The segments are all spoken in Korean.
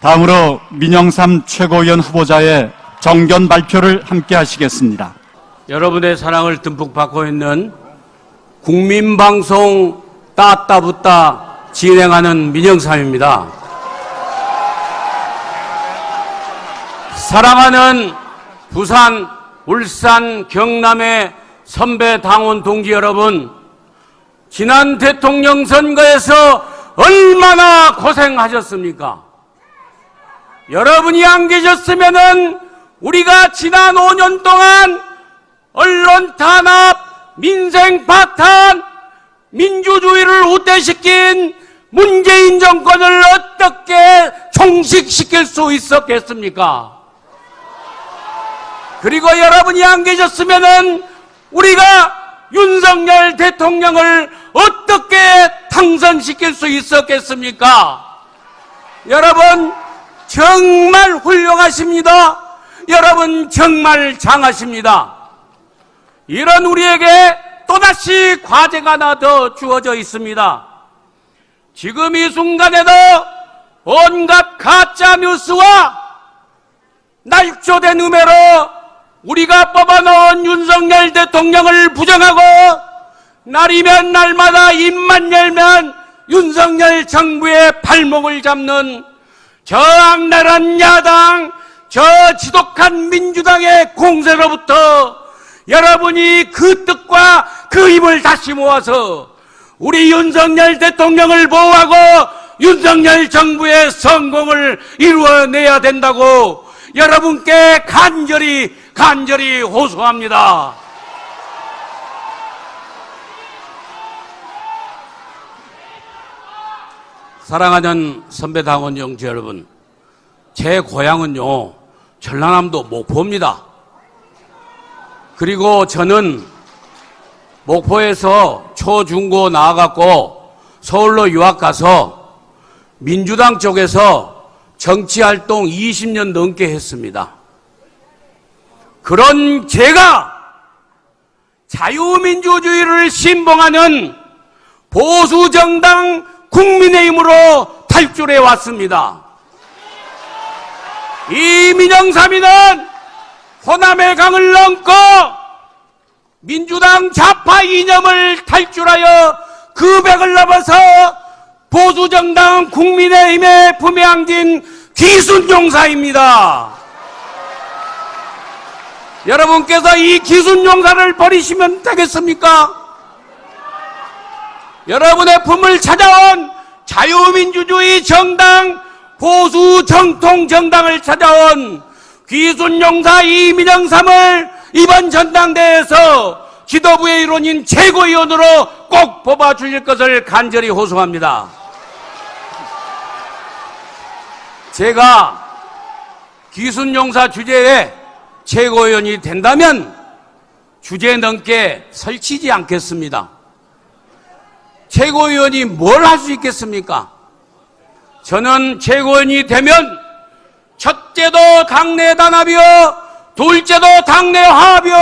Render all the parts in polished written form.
다음으로 민영삼 최고위원 후보자의 정견 발표를 함께 하시겠습니다. 여러분의 사랑을 듬뿍 받고 있는 국민방송 따따붙다 진행하는 민영삼입니다. 사랑하는 부산, 울산, 경남의 선배 당원 동지 여러분, 지난 대통령 선거에서 얼마나 고생하셨습니까? 여러분이 안 계셨으면은 우리가 지난 5년 동안 언론 탄압, 민생 파탄, 민주주의를 우대시킨 문재인 정권을 어떻게 종식시킬 수 있었겠습니까? 그리고 여러분이 안 계셨으면은 우리가 윤석열 대통령을 어떻게 당선시킬 수 있었겠습니까? 여러분 정말 훌륭하십니다. 여러분 정말 장하십니다. 이런 우리에게 또다시 과제가 하나 더 주어져 있습니다. 지금 이 순간에도 온갖 가짜 뉴스와 날조된 음해로 우리가 뽑아놓은 윤석열 대통령을 부정하고 날이면 날마다 입만 열면 윤석열 정부의 발목을 잡는 저 악랄한 야당, 저 지독한 민주당의 공세로부터 여러분이 그 뜻과 그 힘을 다시 모아서 우리 윤석열 대통령을 보호하고 윤석열 정부의 성공을 이루어내야 된다고 여러분께 간절히 호소합니다. 사랑하는 선배 당원 영지 여러분, 제 고향은요 전라남도 목포입니다. 그리고 저는 목포에서 초중고 나와갖고 서울로 유학 가서 민주당 쪽에서 정치활동 20년 넘게 했습니다. 그런 제가 자유민주주의를 신봉하는 보수정당 국민의힘으로 탈출해 왔습니다. 이 민영삼이는 호남의 강을 넘고 민주당 좌파 이념을 탈출하여 그 벽을 넘어서 보수정당 국민의힘에 품에 안긴 기순용사입니다. 여러분께서 이 기순용사를 버리시면 되겠습니까? 여러분의 품을 찾아온 자유민주주의 정당, 보수 정통 정당을 찾아온 기순용사 이민영삼을 이번 전당대회에서 지도부의 일원인 최고위원으로 꼭 뽑아주실 것을 간절히 호소합니다. 제가 기순용사 주제에 최고위원이 된다면 주제 넘게 설치지 않겠습니다. 최고위원이 뭘 할 수 있겠습니까? 저는 최고위원이 되면 첫째도 당내 단합이요, 둘째도 당내 화합이요,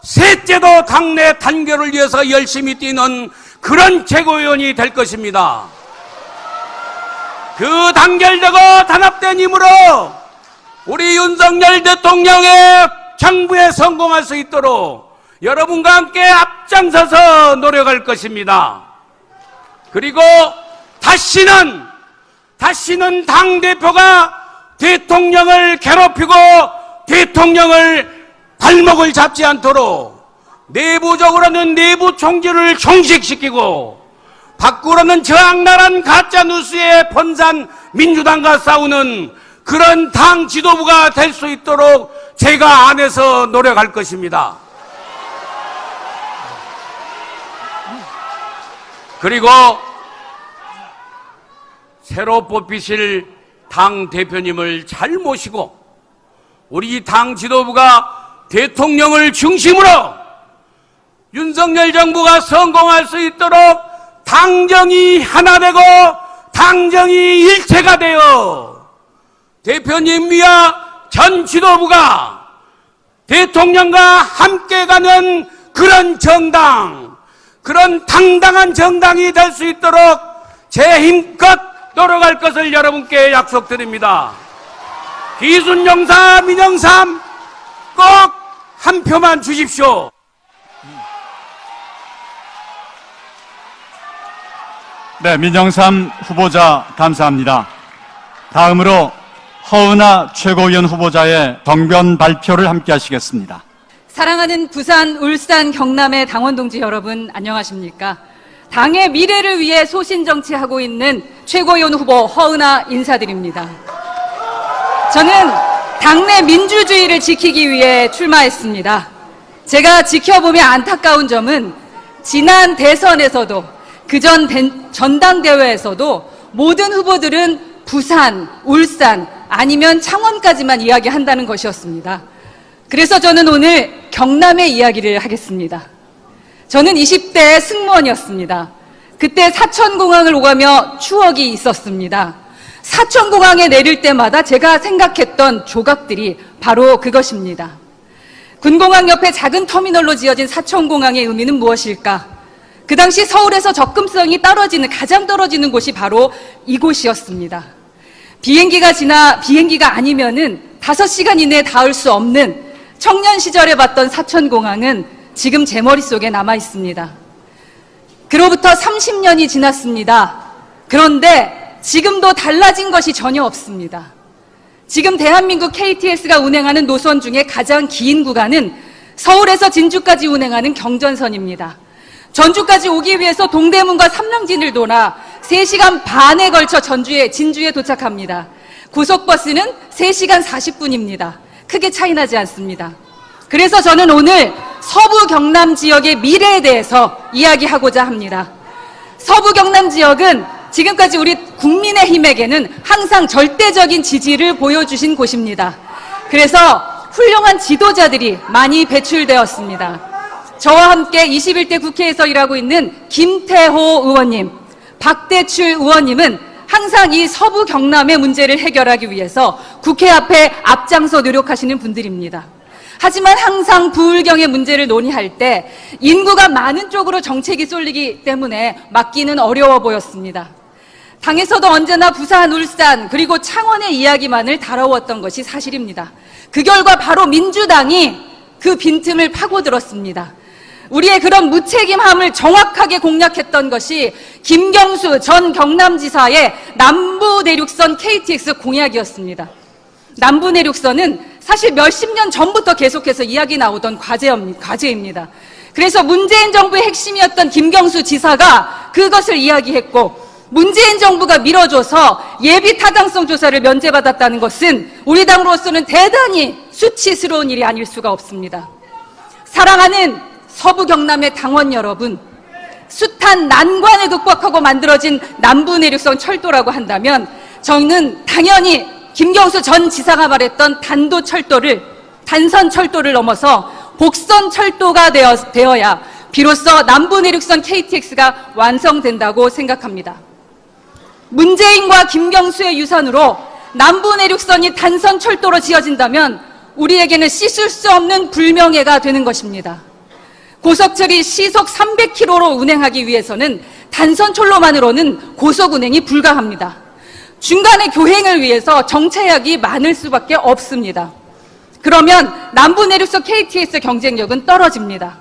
셋째도 당내 단결을 위해서 열심히 뛰는 그런 최고위원이 될 것입니다. 그 단결되고 단합된 힘으로 우리 윤석열 대통령의 정부에 성공할 수 있도록 여러분과 함께 앞장서서 노력할 것입니다. 그리고 다시는 당대표가 대통령을 괴롭히고 대통령을 발목을 잡지 않도록 내부적으로는 내부 총질을 종식시키고 밖으로는 저 악랄한 가짜뉴스에 번산 민주당과 싸우는 그런 당 지도부가 될 수 있도록 제가 안에서 노력할 것입니다. 그리고 새로 뽑히실 당 대표님을 잘 모시고 우리 당 지도부가 대통령을 중심으로 윤석열 정부가 성공할 수 있도록 당정이 하나 되고 당정이 일체가 되어 대표님과 전 지도부가 대통령과 함께 가는 그런 정당, 그런 당당한 정당이 될 수 있도록 제 힘껏 노력할 것을 여러분께 약속드립니다. 기순영삼, 민영삼 꼭 한 표만 주십시오. 네, 민영삼 후보자 감사합니다. 다음으로 허은하 최고위원 후보자의 정변 발표를 함께 하시겠습니다. 사랑하는 부산, 울산, 경남의 당원 동지 여러분, 안녕하십니까? 당의 미래를 위해 소신정치하고 있는 최고위원 후보 허은하 인사드립니다. 저는 당내 민주주의를 지키기 위해 출마했습니다. 제가 지켜보며 안타까운 점은 지난 대선에서도 그전 전당대회에서도 모든 후보들은 부산, 울산 아니면 창원까지만 이야기한다는 것이었습니다. 그래서 저는 오늘 경남의 이야기를 하겠습니다. 저는 20대 승무원이었습니다. 그때 사천공항을 오가며 추억이 있었습니다. 사천공항에 내릴 때마다 제가 생각했던 조각들이 바로 그것입니다. 군공항 옆에 작은 터미널로 지어진 사천공항의 의미는 무엇일까? 그 당시 서울에서 접근성이 가장 떨어지는 곳이 바로 이곳이었습니다. 비행기가 아니면은 5시간 이내에 닿을 수 없는 청년 시절에 봤던 사천공항은 지금 제 머릿속에 남아 있습니다. 그로부터 30년이 지났습니다. 그런데 지금도 달라진 것이 전혀 없습니다. 지금 대한민국 KTX가 운행하는 노선 중에 가장 긴 구간은 서울에서 진주까지 운행하는 경전선입니다. 전주까지 오기 위해서 동대문과 삼릉진을 돌아 3시간 반에 걸쳐 진주에 도착합니다. 고속버스는 3시간 40분입니다. 크게 차이나지 않습니다. 그래서 저는 오늘 서부 경남 지역의 미래에 대해서 이야기하고자 합니다. 서부 경남 지역은 지금까지 우리 국민의힘에게는 항상 절대적인 지지를 보여주신 곳입니다. 그래서 훌륭한 지도자들이 많이 배출되었습니다. 저와 함께 21대 국회에서 일하고 있는 김태호 의원님, 박대출 의원님은 항상 이 서부 경남의 문제를 해결하기 위해서 국회 앞에 앞장서 노력하시는 분들입니다. 하지만 항상 부울경의 문제를 논의할 때 인구가 많은 쪽으로 정책이 쏠리기 때문에 막기는 어려워 보였습니다. 당에서도 언제나 부산, 울산, 그리고 창원의 이야기만을 다뤄왔던 것이 사실입니다. 그 결과 바로 민주당이 그 빈틈을 파고들었습니다. 우리의 그런 무책임함을 정확하게 공략했던 것이 김경수 전 경남지사의 남부내륙선 KTX 공약이었습니다. 남부내륙선은 사실 몇십 년 전부터 계속해서 이야기 나오던 과제입니다. 그래서 문재인 정부의 핵심이었던 김경수 지사가 그것을 이야기했고 문재인 정부가 밀어줘서 예비 타당성 조사를 면제받았다는 것은 우리 당으로서는 대단히 수치스러운 일이 아닐 수가 없습니다. 사랑하는 서부 경남의 당원 여러분, 숱한 난관을 극복하고 만들어진 남부내륙선 철도라고 한다면 저는 당연히 김경수 전 지사가 말했던 단선 철도를 넘어서 복선 철도가 되어야 비로소 남부내륙선 KTX가 완성된다고 생각합니다. 문재인과 김경수의 유산으로 남부내륙선이 단선 철도로 지어진다면 우리에게는 씻을 수 없는 불명예가 되는 것입니다. 고속철이 시속 300km로 운행하기 위해서는 단선 철로만으로는 고속 운행이 불가합니다. 중간에 교행을 위해서 정차역이 많을 수밖에 없습니다. 그러면 남부내륙선 KTX 경쟁력은 떨어집니다.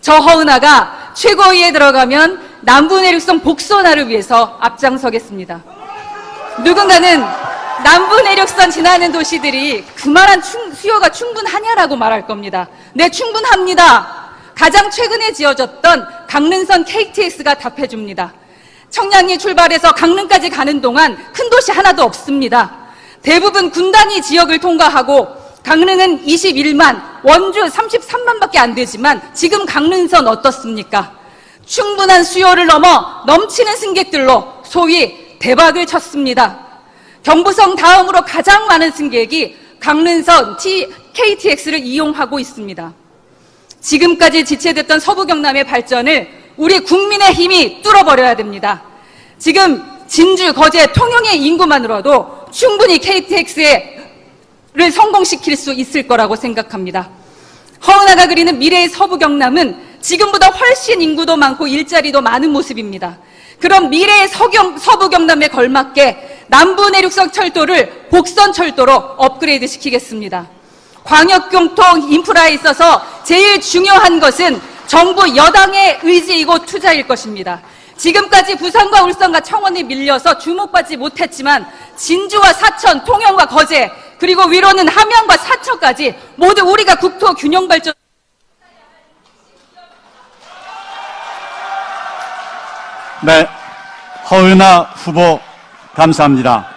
저 허은하가 최고위에 들어가면 남부내륙선 복선화를 위해서 앞장서겠습니다. 누군가는 남부내륙선 지나는 도시들이 그만한 수요가 충분하냐라고 말할 겁니다. 네, 충분합니다. 가장 최근에 지어졌던 강릉선 KTX가 답해줍니다. 청량리 출발해서 강릉까지 가는 동안 큰 도시 하나도 없습니다. 대부분 군단위 지역을 통과하고 강릉은 21만, 원주 33만밖에 안 되지만 지금 강릉선 어떻습니까? 충분한 수요를 넘어 넘치는 승객들로 소위 대박을 쳤습니다. 경부성 다음으로 가장 많은 승객이 강릉선 KTX를 이용하고 있습니다. 지금까지 지체됐던 서부 경남의 발전을 우리 국민의힘이 뚫어버려야 됩니다. 지금 진주, 거제, 통영의 인구만으로도 충분히 KTX를 성공시킬 수 있을 거라고 생각합니다. 허은하가 그리는 미래의 서부 경남은 지금보다 훨씬 인구도 많고 일자리도 많은 모습입니다. 그럼 미래의 서부 경남에 걸맞게 남부 내륙선 철도를 복선 철도로 업그레이드 시키겠습니다. 광역교통 인프라에 있어서 제일 중요한 것은 정부 여당의 의지이고 투자일 것입니다. 지금까지 부산과 울산과 청원에 밀려서 주목받지 못했지만 진주와 사천, 통영과 거제, 그리고 위로는 함양과 사천까지 모두 우리가 국토 균형 발전 네, 허은하 후보 감사합니다.